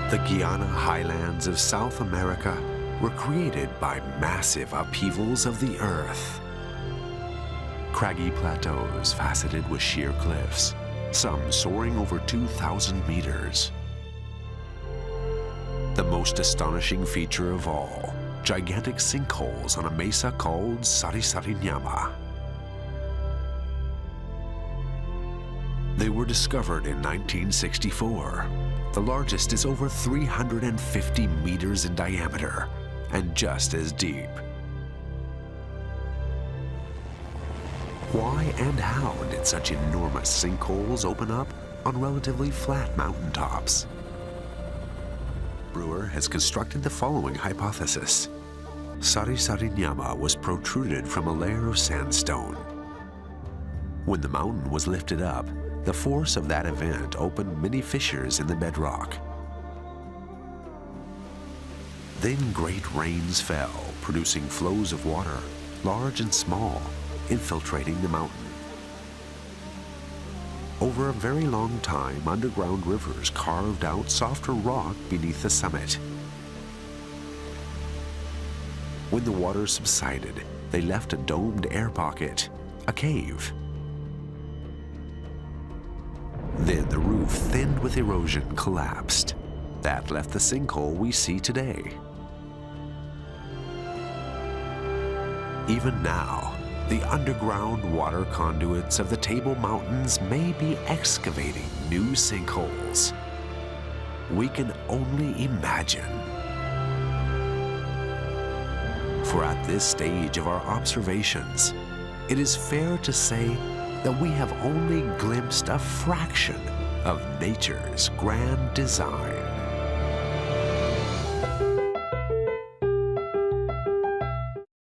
The Guiana highlands of South America were created by massive upheavals of the earth. Craggy plateaus faceted with sheer cliffs, some soaring over 2,000 meters. The most astonishing feature of all, gigantic sinkholes on a mesa called Sari-Sari-Nyama. They were discovered in 1964. The largest is over 350 meters in diameter and just as deep. Why and how did such enormous sinkholes open up on relatively flat mountaintops? Brewer has constructed the following hypothesis. Sari-Sari-Nyama was protruded from a layer of sandstone. When the mountain was lifted up, the force of that event opened many fissures in the bedrock. Then great rains fell, producing flows of water, large and small, infiltrating the mountain. Over a very long time, underground rivers carved out softer rock beneath the summit. When the water subsided, they left a domed air pocket, a cave. Then the roof, thinned with erosion, collapsed. That left the sinkhole we see today. Even now, the underground water conduits of the Table Mountains may be excavating new sinkholes. We can only imagine. For at this stage of our observations, it is fair to say that we have only glimpsed a fraction of nature's grand design.